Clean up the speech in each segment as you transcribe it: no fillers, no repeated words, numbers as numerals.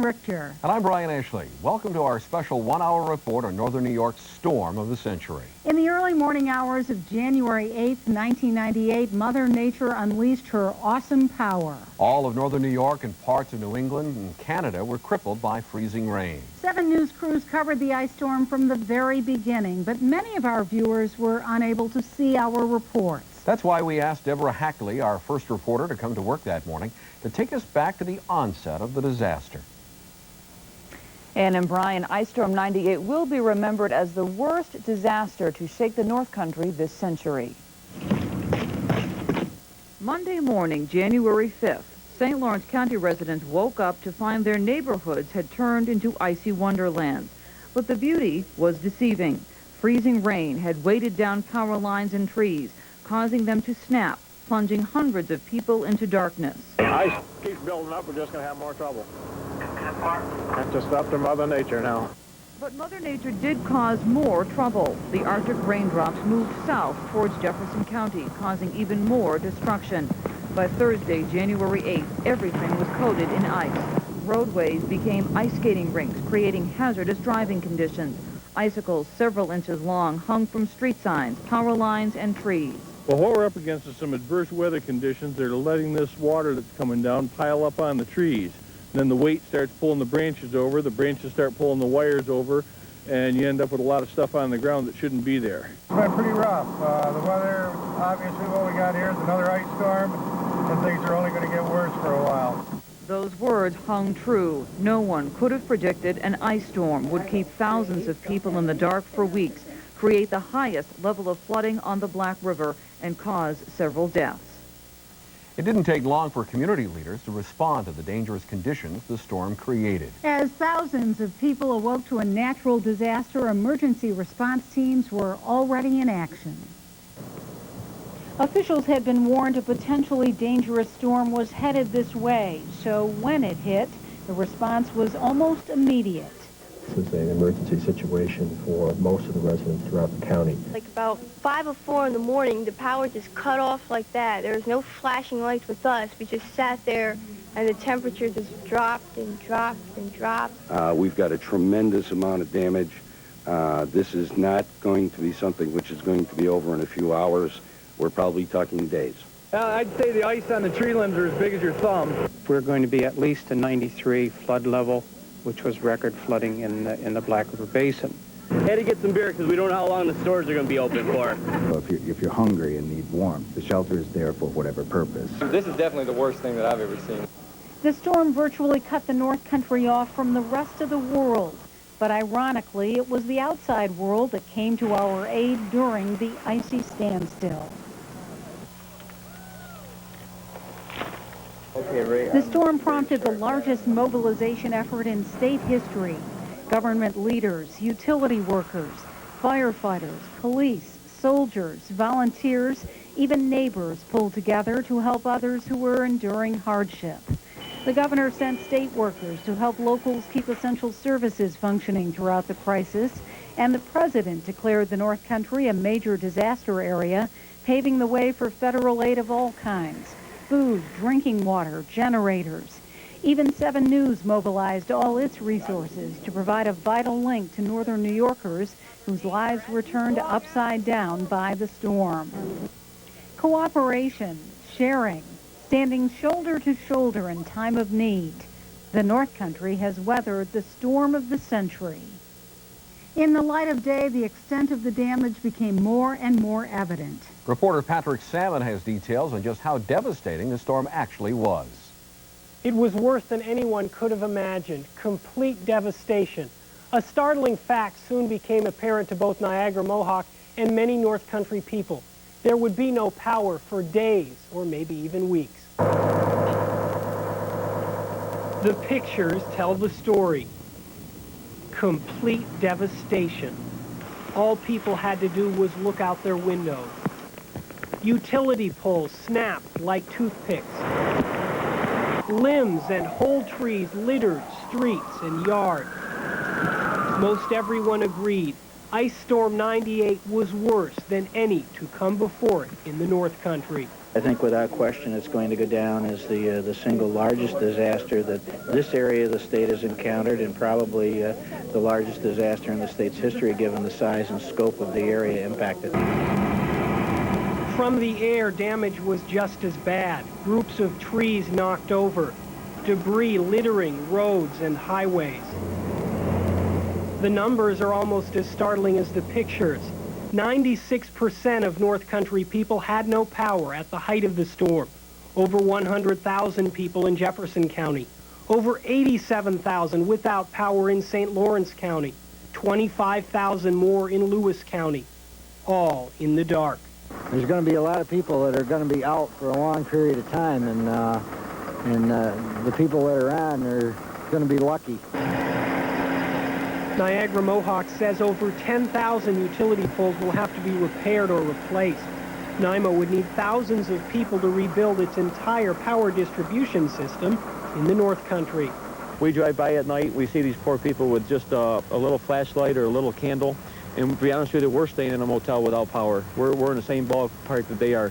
Richter. And I'm Brian Ashley. Welcome to our special one-hour report on Northern New York's storm of the century. In the early morning hours of January 8th, 1998, Mother Nature unleashed her awesome power. All of Northern New York and parts of New England and Canada were crippled by freezing rain. 7 news crews covered the ice storm from the very beginning, but many of our viewers were unable to see our reports. That's why we asked Deborah Hackley, our first reporter, to come to work that morning to take us back to the onset of the disaster. And Brian, Ice Storm 98 will be remembered as the worst disaster to shake the North Country this century. Monday morning, January 5th, St. Lawrence County residents woke up to find their neighborhoods had turned into icy wonderlands. But the beauty was deceiving. Freezing rain had weighted down power lines and trees, causing them to snap, plunging hundreds of people into darkness. Ice keeps building up, we're just going to have more trouble. That's just up to Mother Nature now. But Mother Nature did cause more trouble. The Arctic raindrops moved south towards Jefferson County, causing even more destruction. By Thursday, January 8th, everything was coated in ice. Roadways became ice skating rinks, creating hazardous driving conditions. Icicles several inches long hung from street signs, power lines, and trees. Well, what we're up against is some adverse weather conditions that are letting this water that's coming down pile up on the trees. And then the weight starts pulling the branches over, the branches start pulling the wires over, and you end up with a lot of stuff on the ground that shouldn't be there. It's been pretty rough. The weather, obviously what we got here is another ice storm, and things are only going to get worse for a while. Those words hung true. No one could have predicted an ice storm would keep thousands of people in the dark for weeks, create the highest level of flooding on the Black River, and cause several deaths. It didn't take long for community leaders to respond to the dangerous conditions the storm created. As thousands of people awoke to a natural disaster, emergency response teams were already in action. Officials had been warned a potentially dangerous storm was headed this way, so when it hit, the response was almost immediate. This was an emergency situation for most of the residents throughout the county. Like about 5 or 4 in the morning, the power just cut off like that. There was no flashing lights with us. We just sat there, and the temperature just dropped and dropped and dropped. We've got a tremendous amount of damage. This is not going to be something which is going to be over in a few hours. We're probably talking days. I'd say the ice on the tree limbs are as big as your thumb. We're going to be at least a 93 flood level, which was record flooding in the Black River Basin. Had to get some beer because we don't know how long the stores are going to be open for. If you're hungry and need warmth, the shelter is there for whatever purpose. This is definitely the worst thing that I've ever seen. The storm virtually cut the North Country off from the rest of the world. But ironically, it was the outside world that came to our aid during the icy standstill. The storm prompted the largest mobilization effort in state history. Government leaders, utility workers, firefighters, police, soldiers, volunteers, even neighbors pulled together to help others who were enduring hardship. The governor sent state workers to help locals keep essential services functioning throughout the crisis, and the president declared the North Country a major disaster area, paving the way for federal aid of all kinds. Food, drinking water, generators. Even 7 News mobilized all its resources to provide a vital link to northern New Yorkers whose lives were turned upside down by the storm. Cooperation, sharing, standing shoulder to shoulder in time of need. The North Country has weathered the storm of the century. In the light of day, the extent of the damage became more and more evident. Reporter Patrick Salmon has details on just how devastating the storm actually was. It was worse than anyone could have imagined. Complete devastation. A startling fact soon became apparent to both Niagara Mohawk and many North Country people. There would be no power for days or maybe even weeks. The pictures tell the story. Complete devastation. All people had to do was look out their windows. Utility poles snapped like toothpicks. Limbs and whole trees littered streets and yards. Most everyone agreed Ice Storm 98 was worse than any to come before it in the North Country. I think without question it's going to go down as the single largest disaster that this area of the state has encountered, and probably the largest disaster in the state's history given the size and scope of the area impacted. From the air, damage was just as bad. Groups of trees knocked over, debris littering roads and highways. The numbers are almost as startling as the pictures. 96% of North Country people had no power at the height of the storm. Over 100,000 people in Jefferson County. Over 87,000 without power in St. Lawrence County. 25,000 more in Lewis County. All in the dark. There's going to be a lot of people that are going to be out for a long period of time, and the people that are on are going to be lucky. Niagara Mohawk says over 10,000 utility poles will have to be repaired or replaced. NYMO would need thousands of people to rebuild its entire power distribution system in the North Country. We drive by at night, we see these poor people with just a little flashlight or a little candle. And to be honest with you, we're staying in a motel without power. We're in the same ballpark that they are.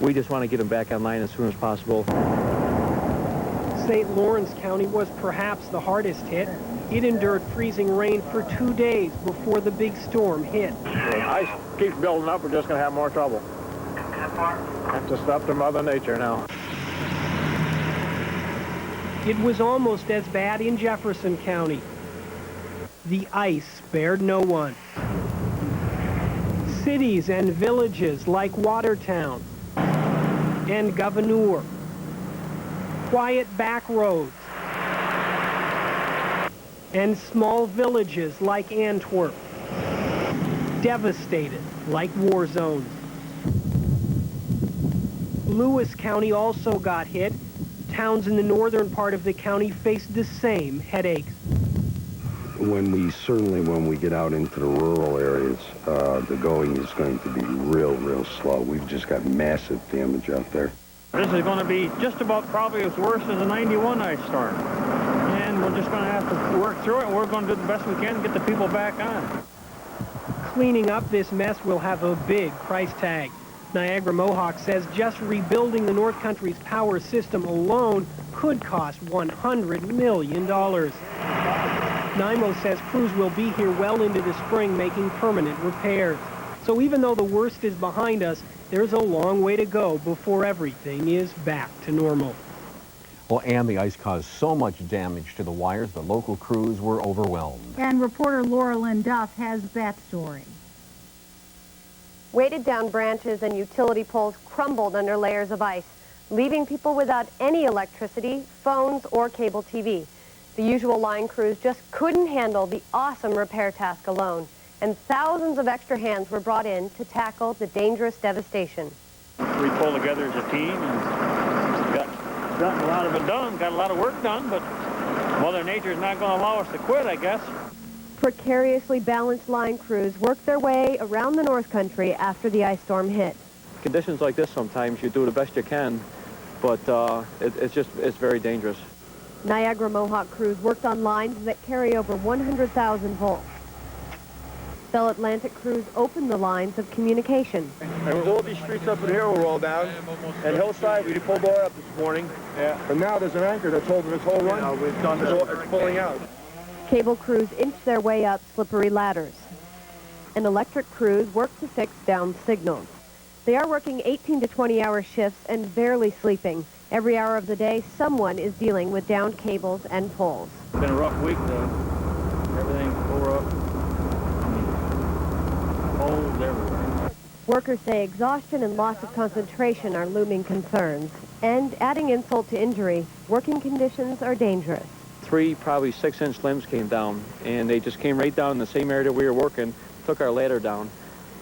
We just want to get them back online as soon as possible. St. Lawrence County was perhaps the hardest hit. It endured freezing rain for 2 days before the big storm hit. The ice keeps building up, we're just going to have more trouble. That's just up to Mother Nature now. It was almost as bad in Jefferson County. The ice spared no one. Cities and villages like Watertown and Gouverneur. Quiet back roads. And small villages like Antwerp. Devastated like war zones. Lewis County also got hit. Towns in the northern part of the county faced the same headaches. When we get out into the rural areas, the going is going to be real slow. We've just got massive damage out there. This is going to be just about probably as worse as the 91 ice storm. And we're just going to have to work through it, and we're going to do the best we can to get the people back on. Cleaning up this mess will have a big price tag. Niagara Mohawk says just rebuilding the North Country's power system alone could cost $100 million. NYMO says crews will be here well into the spring making permanent repairs. So even though the worst is behind us, there's a long way to go before everything is back to normal. Well, and the ice caused so much damage to the wires, the local crews were overwhelmed. And reporter Laura Lynn Duff has that story. Weighted down branches and utility poles crumbled under layers of ice, leaving people without any electricity, phones, or cable TV. The usual line crews just couldn't handle the awesome repair task alone, and thousands of extra hands were brought in to tackle the dangerous devastation. We pulled together as a team and got a lot of it done, got a lot of work done, but Mother Nature's not going to allow us to quit, I guess. Precariously balanced line crews worked their way around the North Country after the ice storm hit. Conditions like this, sometimes you do the best you can, but it's very dangerous. Niagara Mohawk crews worked on lines that carry over 100,000 volts. Bell Atlantic crews opened the lines of communication. And all these streets up in here were all down. And Hillside, we pulled all up this morning. Yeah. But now there's an anchor that's holding this whole run. Yeah, we've done it's pulling out. Cable crews inched their way up slippery ladders. And electric crews worked to fix down signals. They are working 18 to 20-hour shifts and barely sleeping. Every hour of the day, someone is dealing with downed cables and poles. It's been a rough week, though. Everything tore up. Poles everywhere. Workers say exhaustion and loss of concentration are looming concerns. And adding insult to injury, working conditions are dangerous. 3 probably 6-inch limbs came down, and they just came right down in the same area that we were working, took our ladder down,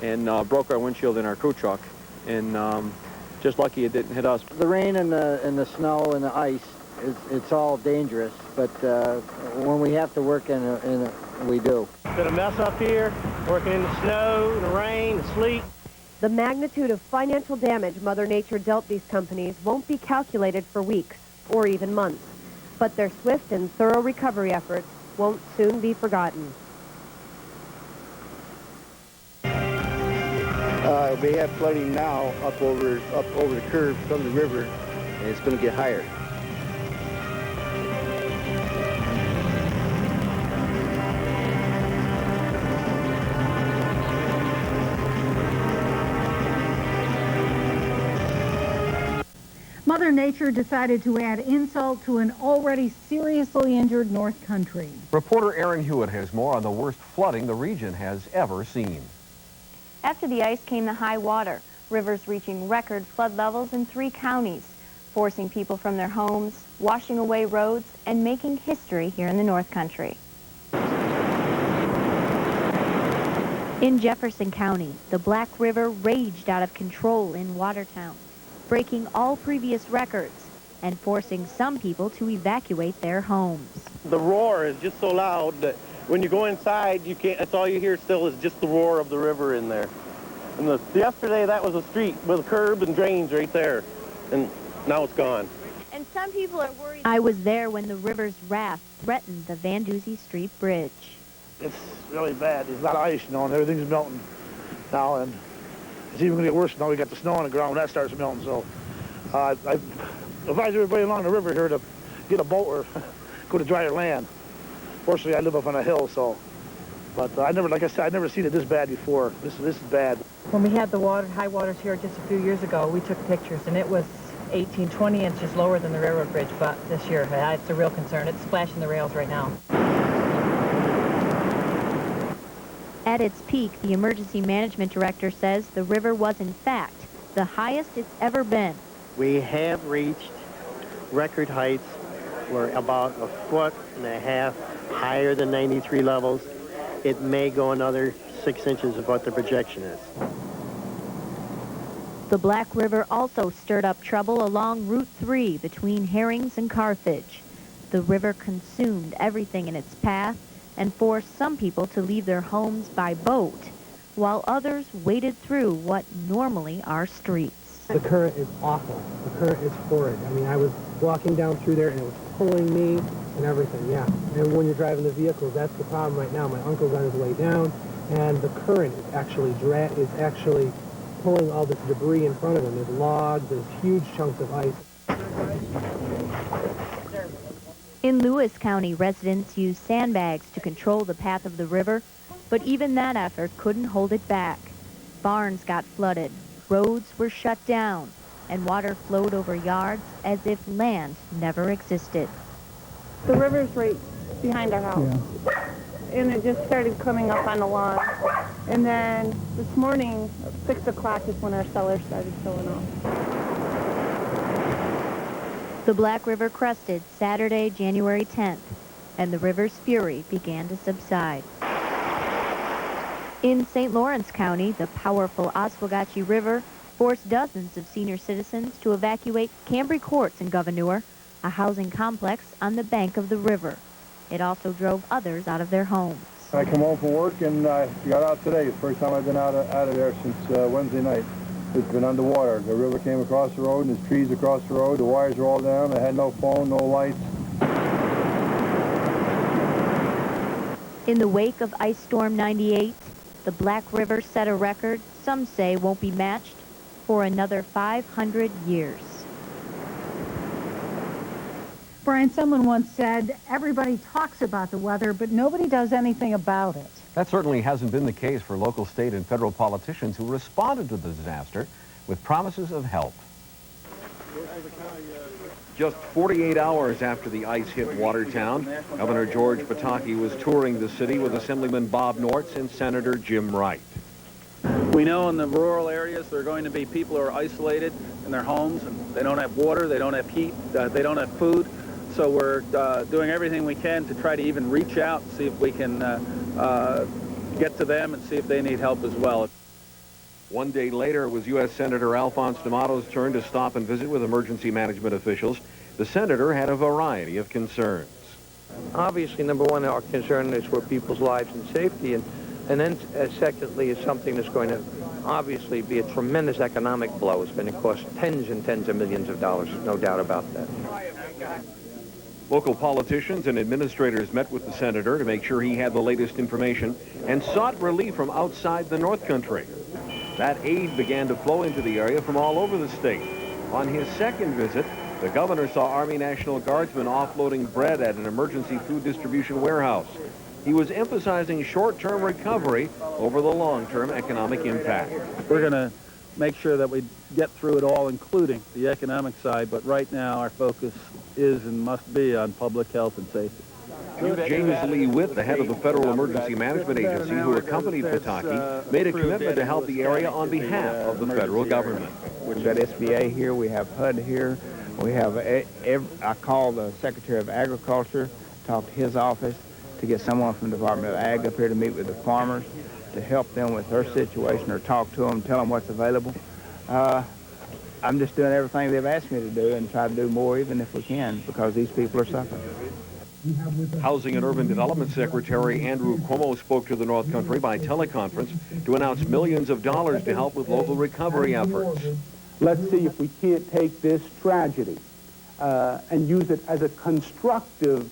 and broke our windshield in our crew truck. And just lucky it didn't hit us. The rain and the snow and the ice, it's all dangerous, but when we have to work we do. Been a mess up here, working in the snow, the rain, the sleet. The magnitude of financial damage Mother Nature dealt these companies won't be calculated for weeks or even months, but their swift and thorough recovery efforts won't soon be forgotten. We have flooding now up over the curve from the river, and it's going to get higher. Mother Nature decided to add insult to an already seriously injured North Country. Reporter Aaron Hewitt has more on the worst flooding the region has ever seen. After the ice came the high water, rivers reaching record flood levels in 3 counties, forcing people from their homes, washing away roads, and making history here in the North Country. In Jefferson County, the Black River raged out of control in Watertown, breaking all previous records and forcing some people to evacuate their homes. The roar is just so loud that when you go inside, you can't, that's all you hear still is just the roar of the river in there. And yesterday, that was a street with a curb and drains right there, and now it's gone. And some people are worried. I was there when the river's wrath threatened the Van Duzy Street Bridge. It's really bad. There's a lot of ice, you know, and everything's melting now, and it's even going to get worse now. We got the snow on the ground when that starts melting, so I advise everybody along the river here to get a boat or go to drier land. Fortunately, I live up on a hill, so, but like I said, I've never seen it this bad before. This is bad. When we had the high waters here just a few years ago, we took pictures, and it was 18, 20 inches lower than the railroad bridge, but this year, it's a real concern. It's splashing the rails right now. At its peak, the emergency management director says the river was, in fact, the highest it's ever been. We have reached record heights. We're about 1.5 feet higher than 93 levels. It may go another 6 inches of what the projection is. The Black River also stirred up trouble along Route 3 between Herrings and Carthage. The river consumed everything in its path and forced some people to leave their homes by boat, while others waded through what normally are streets. The current is awful. The current is horrid. I mean, I was walking down through there and it was pulling me and everything, yeah. And when you're driving the vehicles, that's the problem right now. My uncle's on his way down, and the current is actually pulling all this debris in front of him. There's logs, there's huge chunks of ice. In Lewis County, residents used sandbags to control the path of the river, but even that effort couldn't hold it back. Barns got flooded, roads were shut down, and water flowed over yards as if land never existed. The river's right behind our house, and it just started coming up on the lawn. And then this morning, at 6 o'clock is when our cellar started filling up. The Black River crested Saturday, January 10th, and the river's fury began to subside. In St. Lawrence County, the powerful Oswegatchie River forced dozens of senior citizens to evacuate Cambry Courts in Gouverneur, a housing complex on the bank of the river. It also drove others out of their homes. I come home from work and I got out today. It's the first time I've been out of there since Wednesday night. It's been underwater. The river came across the road and there's trees across the road. The wires are all down. I had no phone, no lights. In the wake of Ice Storm 98, the Black River set a record some say won't be matched for another 500 years. Brian, someone once said, everybody talks about the weather, but nobody does anything about it. That certainly hasn't been the case for local, state, and federal politicians who responded to the disaster with promises of help. Just 48 hours after the ice hit Watertown, Governor George Pataki was touring the city with Assemblyman Bob Nortz and Senator Jim Wright. We know in the rural areas there are going to be people who are isolated in their homes, and they don't have water, they don't have heat, they don't have food. So we're doing everything we can to try to even reach out, see if we can get to them and see if they need help as well. One day later, it was U.S. Senator Alphonse D'Amato's turn to stop and visit with emergency management officials. The senator had a variety of concerns. Obviously, number one, our concern is for people's lives and safety, and then secondly, is something that's going to obviously be a tremendous economic blow. It's going to cost tens and tens of millions of dollars, no doubt about that. Local politicians and administrators met with the senator to make sure he had the latest information and sought relief from outside the North Country. That aid began to flow into the area from all over the state. On his second visit, the governor saw Army National Guardsmen offloading bread at an emergency food distribution warehouse. He was emphasizing short-term recovery over the long-term economic impact. We're going to make sure that we get through it all, including the economic side, but right now our focus is and must be on public health and safety. James Lee Witt, the head of the Federal Emergency Management Agency, who accompanied Pataki, made a commitment to help the area on behalf of the federal government. We've got SBA here, we have HUD here, we have, I called the Secretary of Agriculture, talked to his office to get someone from the Department of Ag up here to meet with the farmers to help them with their situation or talk to them, tell them what's available. I'm just doing everything they've asked me to do and try to do more even if we can because these people are suffering. Housing and Urban Development Secretary Andrew Cuomo spoke to the North Country by teleconference to announce millions of dollars to help with local recovery efforts. Let's see if we can't take this tragedy and use it as a constructive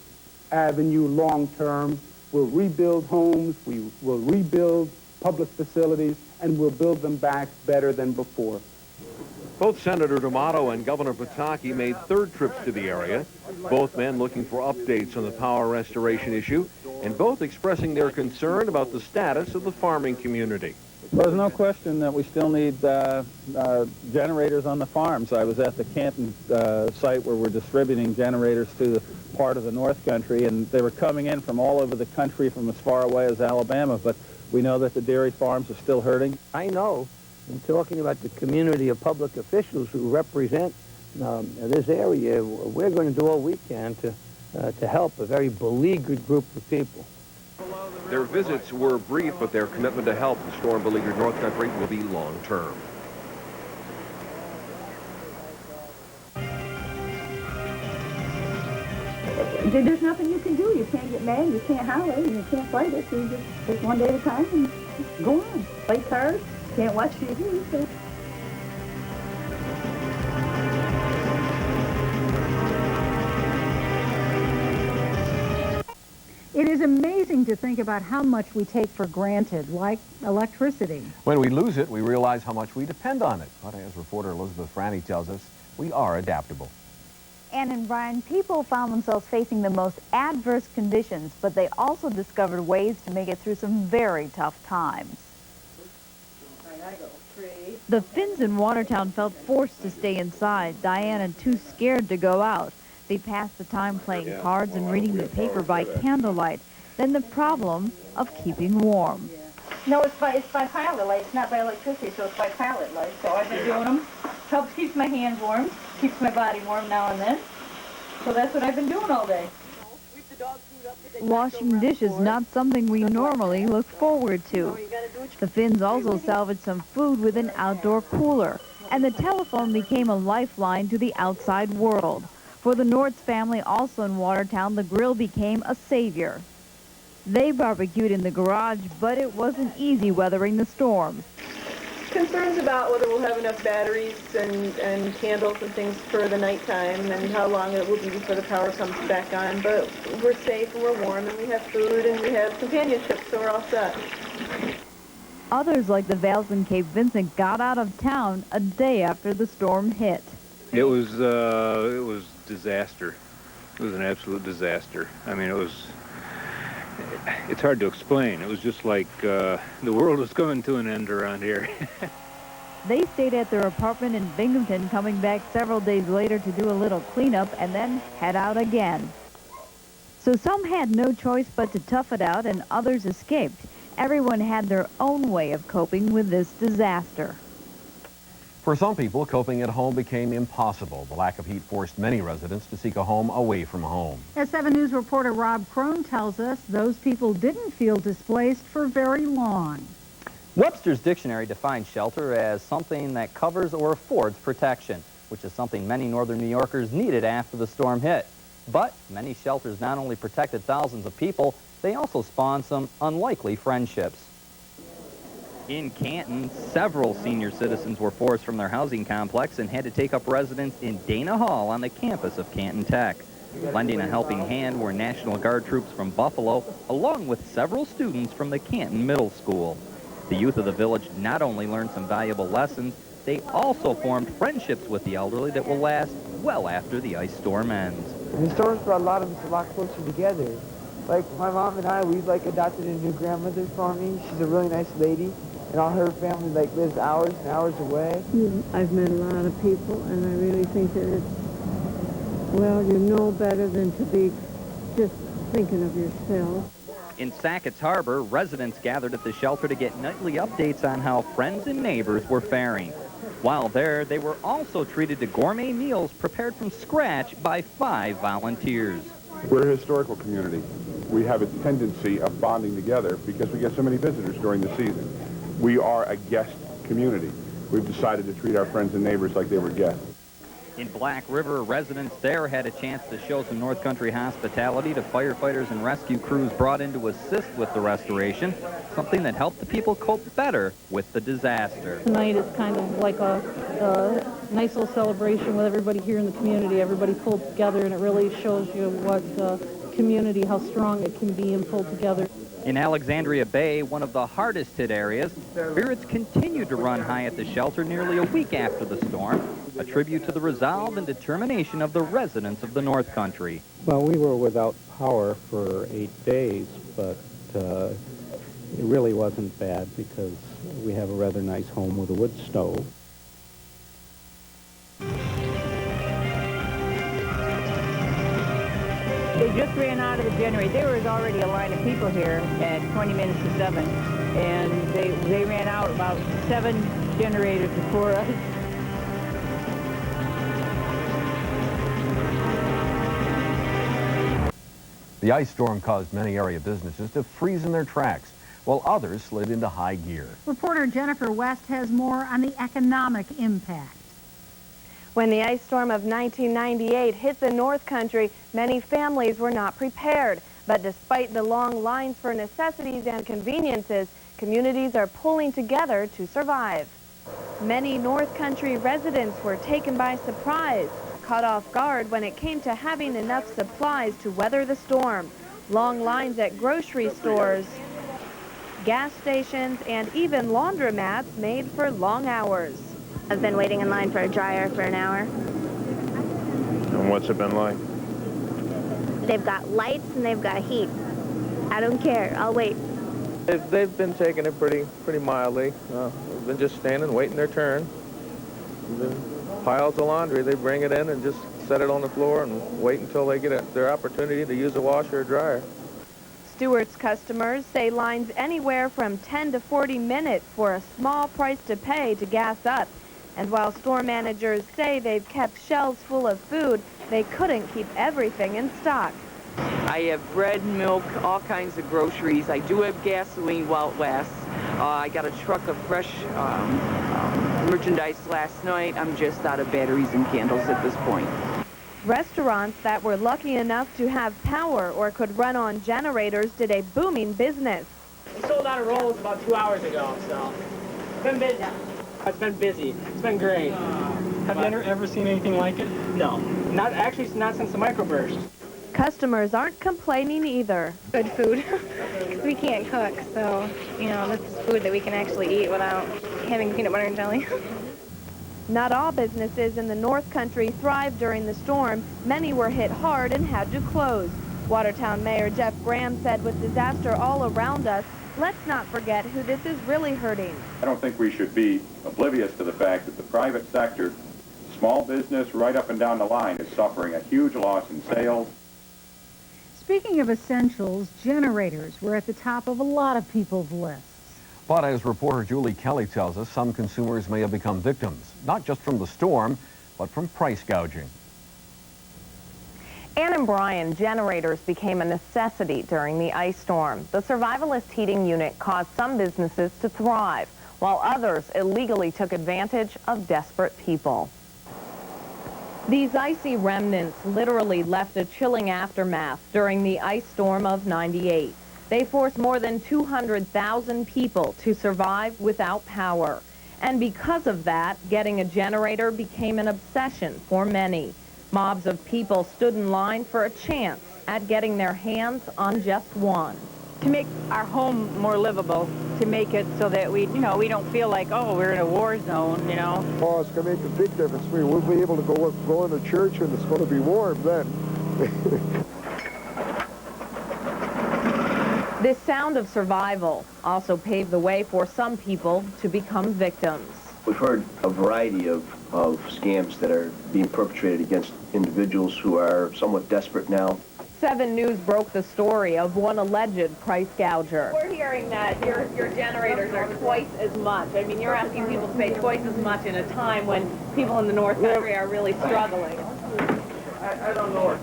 avenue long-term. We'll rebuild homes, we will rebuild public facilities, and we'll build them back better than before. Both Senator D'Amato and Governor Pataki made third trips to the area, both men looking for updates on the power restoration issue, and both expressing their concern about the status of the farming community. Well, there's no question that we still need generators on the farms. I was at the Canton site where we're distributing generators to the part of the North Country, and they were coming in from all over the country from as far away as Alabama, but we know that the dairy farms are still hurting. I know, in talking about the community of public officials who represent this area, we're going to do all we can to help a very beleaguered group of people. Their visits were brief, but their commitment to help the storm-beleaguered North Country will be long-term. There's nothing you can do. You can't get mad, you can't holler, and you can't fight it. So you just take one day at a time and go on. Play cards, can't watch TV. So. It is amazing to think about how much we take for granted, like electricity. When we lose it, we realize how much we depend on it. But as reporter Elizabeth Franny tells us, we are adaptable. Ann and Brian, people found themselves facing the most adverse conditions, but they also discovered ways to make it through some very tough times. The Finns in Watertown felt forced to stay inside, Diana too scared to go out. They passed the time playing cards and reading the paper by candlelight. Then the problem of keeping warm. No, it's by pilot light. It's not by electricity, so it's by pilot light. So I've been doing them. Helps keep my hands warm, keeps my body warm now and then. So that's what I've been doing all day. Washing dishes, not something we normally look forward to. The Finns also salvaged some food with an outdoor cooler, and the telephone became a lifeline to the outside world. For the Nortz family, also in Watertown, the grill became a savior. They barbecued in the garage, but it wasn't easy weathering the storm. Concerns about whether we'll have enough batteries and candles and things for the nighttime and how long it will be before the power comes back on. But we're safe and we're warm and we have food and we have companionship, so we're all set. Others, like the Vales in Cape Vincent, got out of town a day after the storm hit. It was disaster. It was an absolute disaster. I mean, it's hard to explain. It was just like the world was coming to an end around here. They stayed at their apartment in Binghamton, coming back several days later to do a little cleanup and then head out again. So some had no choice but to tough it out, and others escaped. Everyone had their own way of coping with this disaster. For some people, coping at home became impossible. The lack of heat forced many residents to seek a home away from home. As 7 News reporter Rob Crone tells us, those people didn't feel displaced for very long. Webster's Dictionary defines shelter as something that covers or affords protection, which is something many northern New Yorkers needed after the storm hit. But many shelters not only protected thousands of people, they also spawned some unlikely friendships. In Canton, several senior citizens were forced from their housing complex and had to take up residence in Dana Hall on the campus of Canton Tech. Lending a helping hand were National Guard troops from Buffalo, along with several students from the Canton Middle School. The youth of the village not only learned some valuable lessons, they also formed friendships with the elderly that will last well after the ice storm ends. The storms brought a lot of us a lot closer together. Like my mom and I, we adopted a new grandmother for me. She's a really nice lady, and all her family lives hours and hours away. I've met a lot of people, and I really think that it's, well, you know better than to be just thinking of yourself. In Sackett's Harbor, residents gathered at the shelter to get nightly updates on how friends and neighbors were faring. While there, they were also treated to gourmet meals prepared from scratch by 5 volunteers. We're a historical community. We have a tendency of bonding together because we get so many visitors during the season. We are a guest community. We've decided to treat our friends and neighbors like they were guests. In Black River, residents there had a chance to show some North Country hospitality to firefighters and rescue crews brought in to assist with the restoration, something that helped the people cope better with the disaster. Tonight is kind of like a nice little celebration with everybody here in the community. Everybody pulled together, and it really shows you what community, how strong it can be and pulled together. In Alexandria Bay, one of the hardest hit areas, spirits continued to run high at the shelter nearly a week after the storm, a tribute to the resolve and determination of the residents of the North Country. Well, we were without power for 8 days, but it really wasn't bad because we have a rather nice home with a wood stove. They just ran out of the generator. There was already a line of people here at 20 minutes to 7, and they ran out about 7 generators before us. The ice storm caused many area businesses to freeze in their tracks, while others slid into high gear. Reporter Jennifer West has more on the economic impact. When the ice storm of 1998 hit the North Country, many families were not prepared. But despite the long lines for necessities and conveniences, communities are pulling together to survive. Many North Country residents were taken by surprise, caught off guard when it came to having enough supplies to weather the storm. Long lines at grocery stores, gas stations, and even laundromats made for long hours. I've been waiting in line for a dryer for an hour. And what's it been like? They've got lights and they've got heat. I don't care. I'll wait. They've been taking it pretty mildly. They've been just standing, waiting their turn. Piles of laundry, they bring it in and just set it on the floor and wait until they get their opportunity to use a washer or dryer. Stewart's customers say lines anywhere from 10 to 40 minutes for a small price to pay to gas up. And while store managers say they've kept shelves full of food, they couldn't keep everything in stock. I have bread, milk, all kinds of groceries. I do have gasoline while it lasts. I got a truck of fresh merchandise last night. I'm just out of batteries and candles at this point. Restaurants that were lucky enough to have power or could run on generators did a booming business. We sold out of rolls about 2 hours ago, so it's been busy. It's been busy. It's been great. Have you ever seen anything like it? No, not since the microburst. Customers aren't complaining either. Good food. We can't cook, so, this is food that we can actually eat without having peanut butter and jelly. Not all businesses in the North Country thrived during the storm. Many were hit hard and had to close. Watertown Mayor Jeff Graham said, with disaster all around us, let's not forget who this is really hurting. I don't think we should be oblivious to the fact that the private sector, small business right up and down the line, is suffering a huge loss in sales. Speaking of essentials, generators were at the top of a lot of people's lists. But as reporter Julie Kelly tells us, some consumers may have become victims, not just from the storm, but from price gouging. Ann and Brian, generators became a necessity during the ice storm. The survivalist heating unit caused some businesses to thrive, while others illegally took advantage of desperate people. These icy remnants literally left a chilling aftermath during the ice storm of '98. They forced more than 200,000 people to survive without power. And because of that, getting a generator became an obsession for many. Mobs of people stood in line for a chance at getting their hands on just one. to make our home more livable, to make it so that we don't feel like, oh, we're in a war zone, Oh, it's going to make a big difference for me. We'll be able to go into church and it's going to be warm then. This sound of survival also paved the way for some people to become victims. We've heard a variety of scams that are being perpetrated against individuals who are somewhat desperate now. 7 News broke the story of one alleged price gouger. We're hearing that your generators are twice as much. I mean, you're asking people to pay twice as much in a time when people in the North Country are really struggling. I don't know.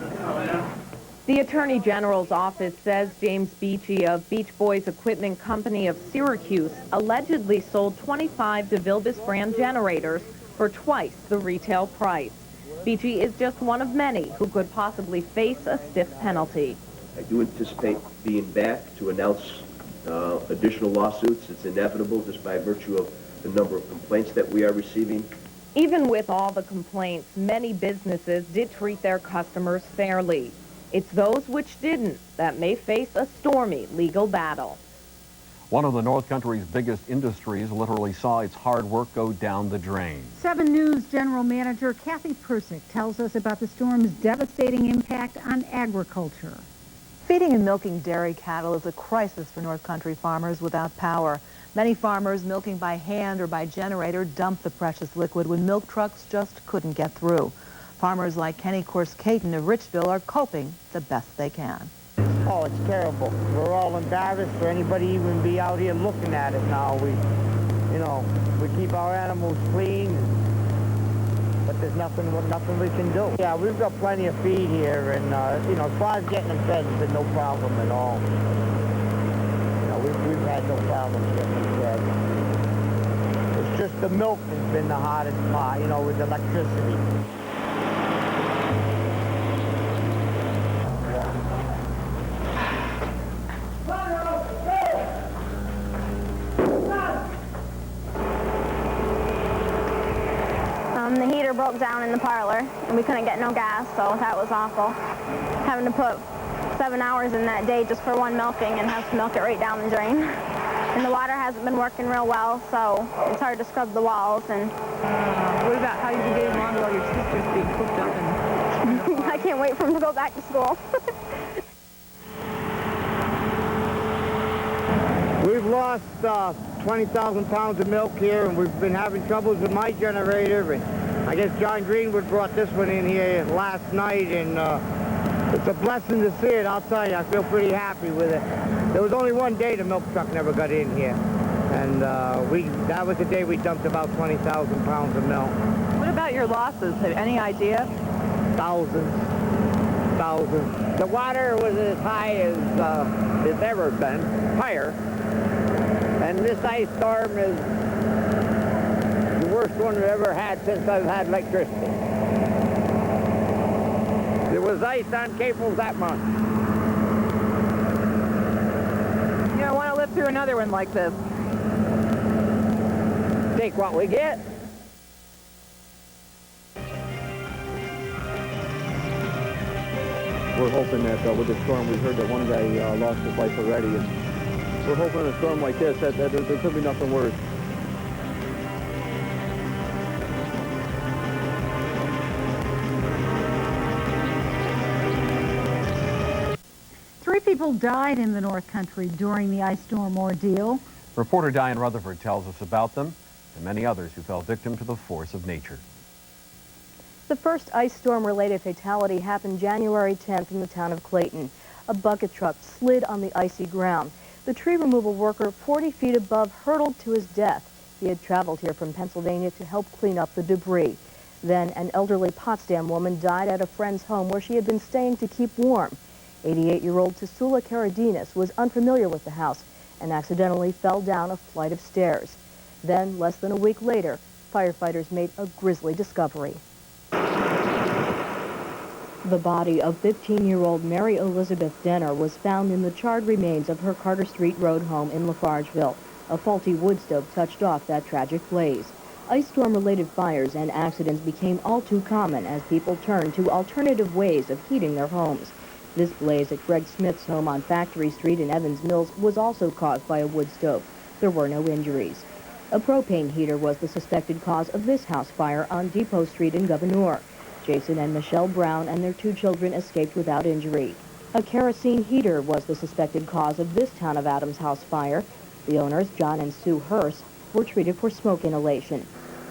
The Attorney General's office says James Beachy of Beach Boys Equipment Company of Syracuse allegedly sold 25 DeVilbiss brand generators for twice the retail price. Beachy is just one of many who could possibly face a stiff penalty. I do anticipate being back to announce additional lawsuits. It's inevitable just by virtue of the number of complaints that we are receiving. Even with all the complaints, many businesses did treat their customers fairly. It's those which didn't that may face a stormy legal battle. One of the North Country's biggest industries literally saw its hard work go down the drain. 7 News General Manager Kathy Persick tells us about the storm's devastating impact on agriculture. Feeding and milking dairy cattle is a crisis for North Country farmers without power. Many farmers milking by hand or by generator dump the precious liquid when milk trucks just couldn't get through. Farmers like Kenny Corse-Caton of Richville are coping the best they can. Oh, it's terrible. We're all embarrassed for anybody even be out here looking at it now. We keep our animals clean, but there's nothing we can do. Yeah, we've got plenty of feed here, and as far as getting them fed, it's been no problem at all. We've had no problems getting them fed. It's just the milk that's been the hardest part, with electricity. The heater broke down in the parlor, and we couldn't get no gas, so that was awful. Having to put 7 hours in that day just for one milking and have to milk it right down the drain. And the water hasn't been working real well, so it's hard to scrub the walls. And what about how you've been getting along while your sister's being cooked up? And I can't wait for him to go back to school. We've lost 20,000 pounds of milk here, and we've been having troubles with my generator. And I guess John Greenwood brought this one in here last night, and it's a blessing to see it. I'll tell you, I feel pretty happy with it. There was only one day the milk truck never got in here, and that was the day we dumped about 20,000 pounds of milk. What about your losses? Have any idea? Thousands. The water was as high as it's ever been, higher. And this ice storm is the worst one we've ever had since I've had electricity. There was ice on cables that month. You don't want to live through another one like this. Take what we get. We're hoping that with the storm, we heard that one guy lost his life already. And we're hoping in a storm like this that there could be nothing worse. Three people died in the North Country during the ice storm ordeal. Reporter Diane Rutherford tells us about them and many others who fell victim to the force of nature. The first ice storm-related fatality happened January 10th in the town of Clayton. A bucket truck slid on the icy ground. The tree removal worker 40 feet above hurtled to his death. He had traveled here from Pennsylvania to help clean up the debris. Then an elderly Potsdam woman died at a friend's home where she had been staying to keep warm. 88-year-old Tasula Karadinas was unfamiliar with the house and accidentally fell down a flight of stairs. Then, less than a week later, firefighters made a grisly discovery. The body of 15-year-old Mary Elizabeth Denner was found in the charred remains of her Carter Street Road home in Lafargeville. A faulty wood stove touched off that tragic blaze. Ice storm-related fires and accidents became all too common as people turned to alternative ways of heating their homes. This blaze at Greg Smith's home on Factory Street in Evans Mills was also caused by a wood stove. There were no injuries. A propane heater was the suspected cause of this house fire on Depot Street in Gouverneur. Jason and Michelle Brown and their 2 children escaped without injury. A kerosene heater was the suspected cause of this Town of Adams house fire. The owners, John and Sue Hurst, were treated for smoke inhalation.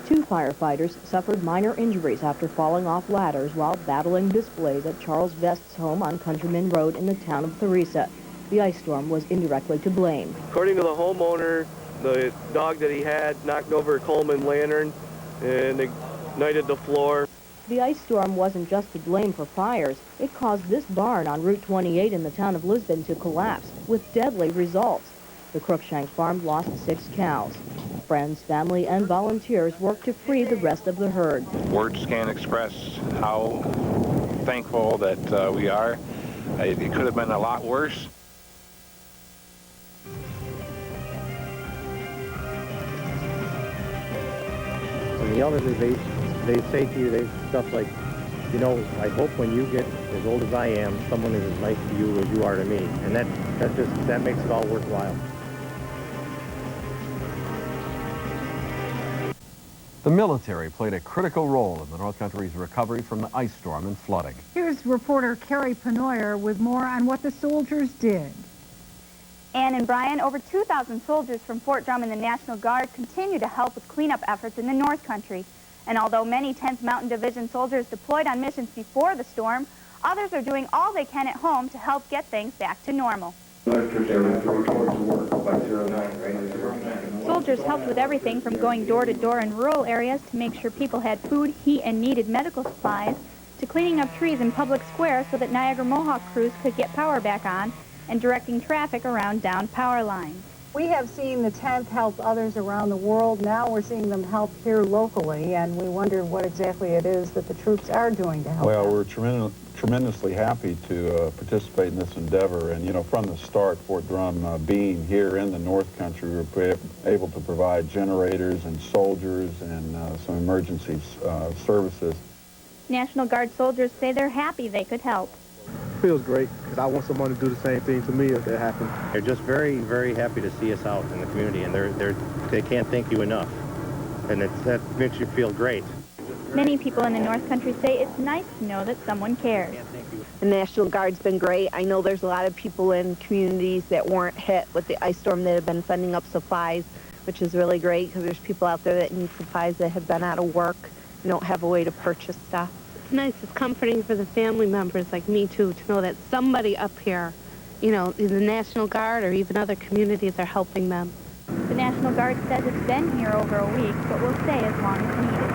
2 firefighters suffered minor injuries after falling off ladders while battling this blaze at Charles Vest's home on Countryman Road in the town of Theresa. The ice storm was indirectly to blame. According to the homeowner, the dog that he had knocked over a Coleman lantern and ignited the floor. The ice storm wasn't just to blame for fires. It caused this barn on Route 28 in the town of Lisbon to collapse, with deadly results. The Crookshank farm lost 6 cows. Friends, family, and volunteers worked to free the rest of the herd. Words can't express how thankful that we are. It could have been a lot worse. And the elderly, they say to you stuff like, you know, I hope when you get as old as I am, someone is as nice to you as you are to me. And that makes it all worthwhile. The military played a critical role in the North Country's recovery from the ice storm and flooding. Here's reporter Carrie Penoyer with more on what the soldiers did. Ann and Brian, over 2,000 soldiers from Fort Drum and the National Guard continue to help with cleanup efforts in the North Country. And although many 10th Mountain Division soldiers deployed on missions before the storm, others are doing all they can at home to help get things back to normal. Soldiers helped with everything from going door to door in rural areas to make sure people had food, heat, and needed medical supplies, to cleaning up trees in public squares so that Niagara Mohawk crews could get power back on, and directing traffic around downed power lines. We have seen the 10th help others around the world. Now we're seeing them help here locally, and we wonder what exactly it is that the troops are doing to help. Well, them. we're tremendously happy to participate in this endeavor. And, you know, from the start, Fort Drum being here in the North Country, we were able to provide generators and soldiers and some emergency services. National Guard soldiers say they're happy they could help. Feels great because I want someone to do the same thing to me if that happened. They're just very, very happy to see us out in the community, and they can't thank you enough. And that makes you feel great. Many people in the North Country say it's nice to know that someone cares. The National Guard's been great. I know there's a lot of people in communities that weren't hit with the ice storm that have been sending up supplies, which is really great because there's people out there that need supplies that have been out of work and don't have a way to purchase stuff. It's nice, it's comforting for the family members like me too, to know that somebody up here, you know, in the National Guard or even other communities are helping them. The National Guard says it's been here over a week, but will stay as long as needed.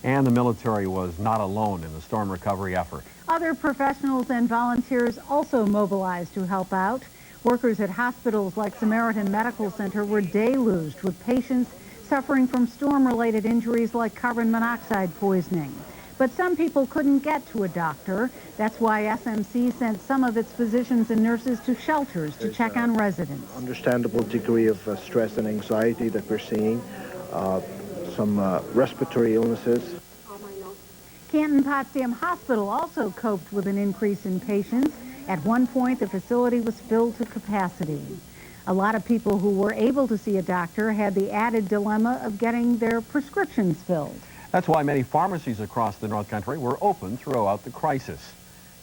And the military was not alone in the storm recovery effort. Other professionals and volunteers also mobilized to help out. Workers at hospitals like Samaritan Medical Center were deluged with patients suffering from storm-related injuries like carbon monoxide poisoning. But some people couldn't get to a doctor. That's why SMC sent some of its physicians and nurses to shelters to check on residents. Understandable degree of stress and anxiety that we're seeing, some respiratory illnesses. Canton-Potsdam Hospital also coped with an increase in patients. At one point, the facility was filled to capacity. A lot of people who were able to see a doctor had the added dilemma of getting their prescriptions filled. That's why many pharmacies across the North Country were open throughout the crisis.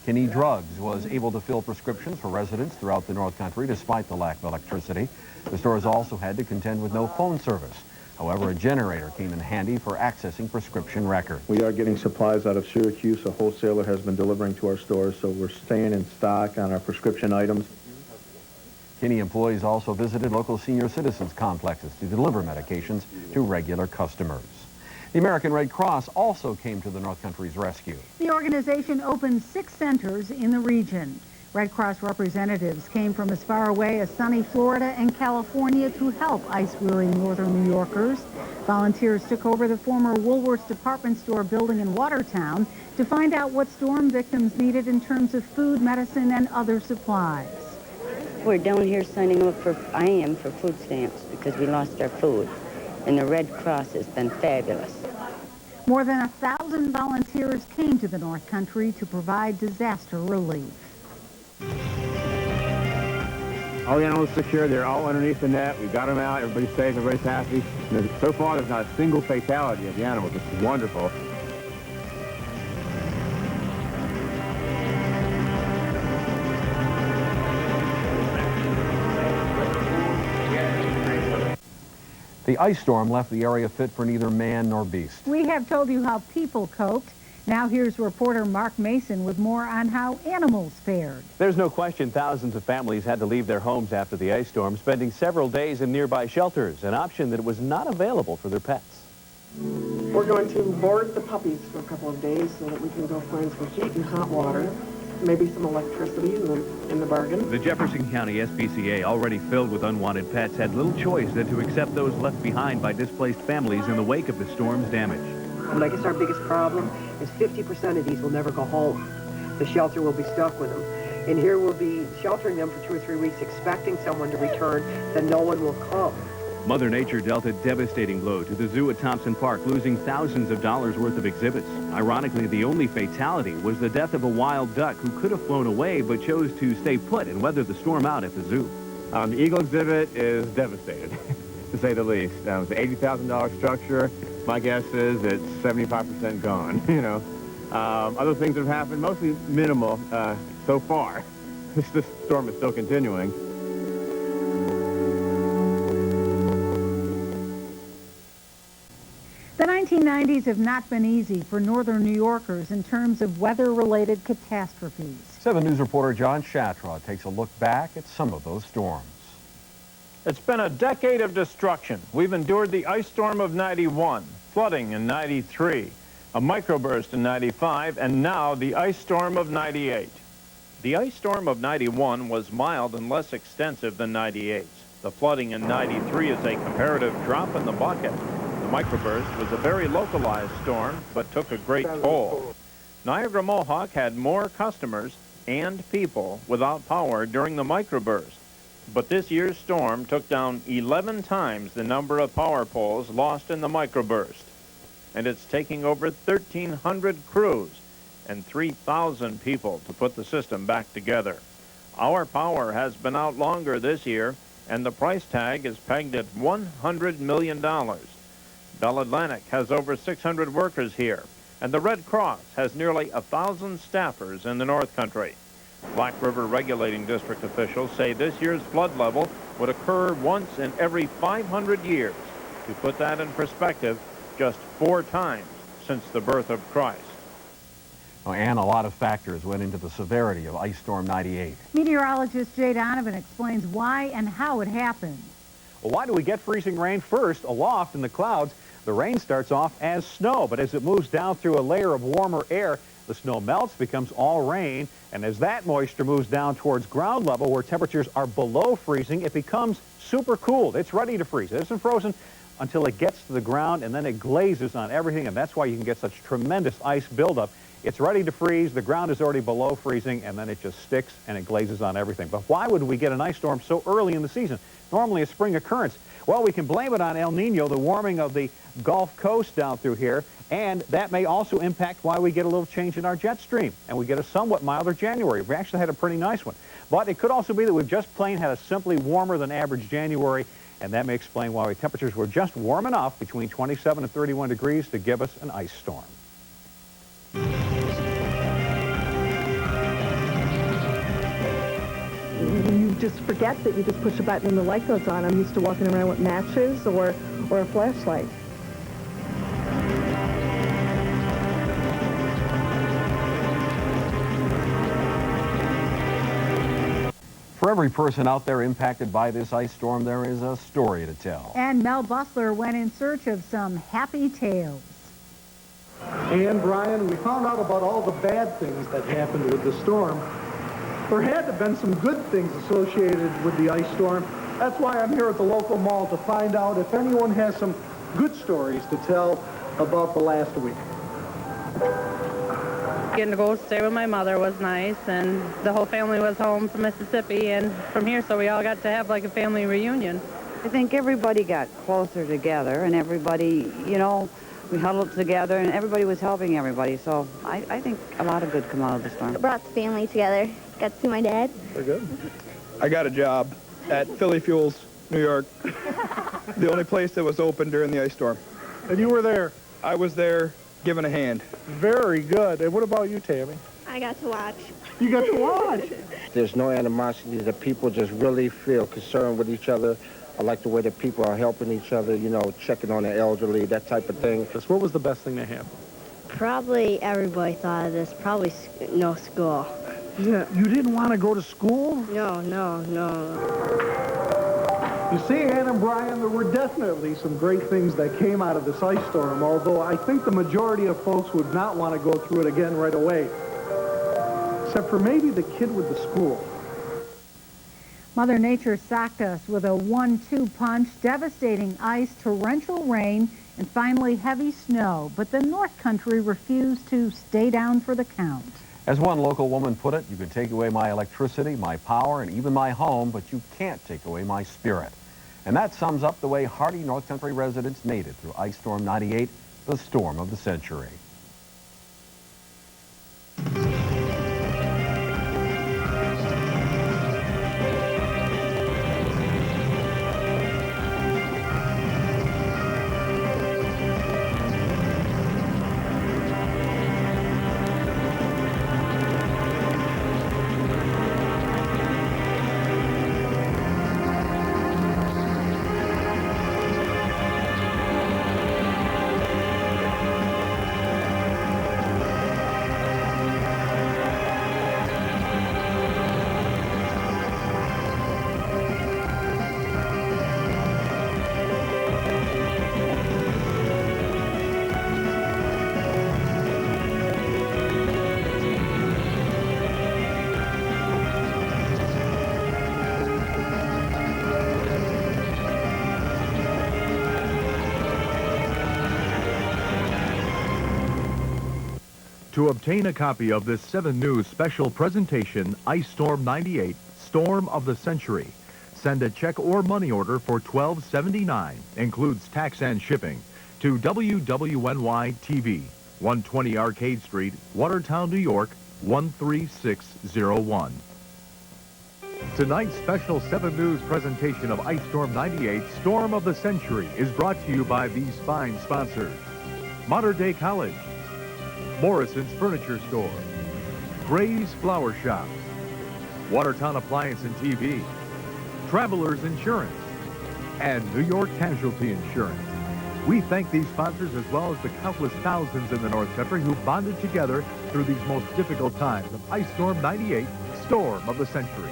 Kinney Drugs was able to fill prescriptions for residents throughout the North Country despite the lack of electricity. The stores also had to contend with no phone service. However, a generator came in handy for accessing prescription records. We are getting supplies out of Syracuse. A wholesaler has been delivering to our stores, so we're staying in stock on our prescription items. Kinney employees also visited local senior citizens complexes to deliver medications to regular customers. The American Red Cross also came to the North Country's rescue. The organization opened 6 centers in the region. Red Cross representatives came from as far away as sunny Florida and California to help ice-weary northern New Yorkers. Volunteers took over the former Woolworth's department store building in Watertown to find out what storm victims needed in terms of food, medicine, and other supplies. We're down here signing up for food stamps because we lost our food. And the Red Cross has been fabulous. More than 1,000 volunteers came to the North Country to provide disaster relief. All the animals secure. They're all underneath the net. We got them out. Everybody's safe. Everybody's happy. And so far, there's not a single fatality of the animals, which is wonderful. The ice storm left the area fit for neither man nor beast. We have told you how people coped. Now here's reporter Mark Mason with more on how animals fared. There's no question thousands of families had to leave their homes after the ice storm, spending several days in nearby shelters, an option that was not available for their pets. We're going to board the puppies for a couple of days so that we can go find some heat and hot water, maybe some electricity in the bargain. The Jefferson County SPCA, already filled with unwanted pets, had little choice than to accept those left behind by displaced families in the wake of the storm's damage. And I guess our biggest problem is 50% of these will never go home. The shelter will be stuck with them. And here we'll be sheltering them for 2 or 3 weeks, expecting someone to return, then no one will come. Mother Nature dealt a devastating blow to the zoo at Thompson Park, losing thousands of dollars worth of exhibits. Ironically, the only fatality was the death of a wild duck who could have flown away but chose to stay put and weather the storm out at the zoo. The eagle exhibit is devastated, to say the least. It's an $80,000 structure. My guess is it's 75% gone, you know. Other things that have happened, mostly minimal so far. This storm is still continuing. The 1990s have not been easy for northern New Yorkers in terms of weather-related catastrophes. 7 News reporter John Shatra takes a look back at some of those storms. It's been a decade of destruction. We've endured the ice storm of '91, flooding in '93, a microburst in '95, and now the ice storm of '98. The ice storm of '91 was mild and less extensive than '98. The flooding in '93 is a comparative drop in the bucket. The microburst was a very localized storm, but took a great toll. Niagara Mohawk had more customers and people without power during the microburst. But this year's storm took down 11 times the number of power poles lost in the microburst. And it's taking over 1,300 crews and 3,000 people to put the system back together. Our power has been out longer this year, and the price tag is pegged at $100 million. Bell Atlantic has over 600 workers here, and the Red Cross has nearly 1,000 staffers in the North Country. Black River Regulating District officials say this year's flood level would occur once in every 500 years. To put that in perspective, just 4 times since the birth of Christ. And a lot of factors went into the severity of Ice Storm 98. Meteorologist Jay Donovan explains why and how it happened. Well, why do we get freezing rain first? Aloft in the clouds, the rain starts off as snow, but as it moves down through a layer of warmer air, the snow melts, becomes all rain, and as that moisture moves down towards ground level where temperatures are below freezing, it becomes super cooled. It's ready to freeze. It isn't frozen until it gets to the ground, and then it glazes on everything, and that's why you can get such tremendous ice buildup. It's ready to freeze, the ground is already below freezing, and then it just sticks and it glazes on everything. But why would we get an ice storm so early in the season? Normally a spring occurrence. Well, we can blame it on El Nino, the warming of the Gulf Coast down through here, and that may also impact why we get a little change in our jet stream, and we get a somewhat milder January. We actually had a pretty nice one. But it could also be that we've just plain had a simply warmer than average January, and that may explain why temperatures were just warm enough between 27 and 31 degrees to give us an ice storm. You just forget that you just push a button and the light goes on. I'm used to walking around with matches or a flashlight. For every person out there impacted by this ice storm, there is a story to tell. And Mel Bustler went in search of some happy tales. And Brian, we found out about all the bad things that happened with the storm. There had to have been some good things associated with the ice storm. That's why I'm here at the local mall to find out if anyone has some good stories to tell about the last week. Getting to go stay with my mother was nice, and the whole family was home from Mississippi and from here, so we all got to have like a family reunion. I think everybody got closer together, and everybody, you know, we huddled together, and everybody was helping everybody. So I think a lot of good come out of the storm. It brought the family together. Got to see my dad. Very good. I got a job at Philly Fuels, New York, the only place that was open during the ice storm. And you were there? I was there giving a hand. Very good. And what about you, Tammy? I got to watch. You got to watch? There's no animosity. The people just really feel concerned with each other. I like the way that people are helping each other, you know, checking on the elderly, that type of thing. What was the best thing that happened? Probably everybody thought of this. Probably no school. Yeah, you didn't want to go to school? No. You see, Ann and Brian, there were definitely some great things that came out of this ice storm, although I think the majority of folks would not want to go through it again right away. Except for maybe the kid with the school. Mother Nature sacked us with a 1-2 punch, devastating ice, torrential rain, and finally heavy snow. But the North Country refused to stay down for the count. As one local woman put it, you can take away my electricity, my power, and even my home, but you can't take away my spirit. And that sums up the way hardy North Country residents made it through Ice Storm 98, the storm of the century. To obtain a copy of this 7 News special presentation, Ice Storm 98, Storm of the Century, send a check or money order for $12.79, includes tax and shipping, to WWNY TV, 120 Arcade Street, Watertown, New York, 13601. Tonight's special 7 News presentation of Ice Storm 98, Storm of the Century, is brought to you by these fine sponsors: Modern Day College, Morrison's Furniture Store, Gray's Flower Shop, Watertown Appliance and TV, Travelers Insurance, and New York Casualty Insurance. We thank these sponsors as well as the countless thousands in the North Country who bonded together through these most difficult times of Ice Storm 98, Storm of the Century.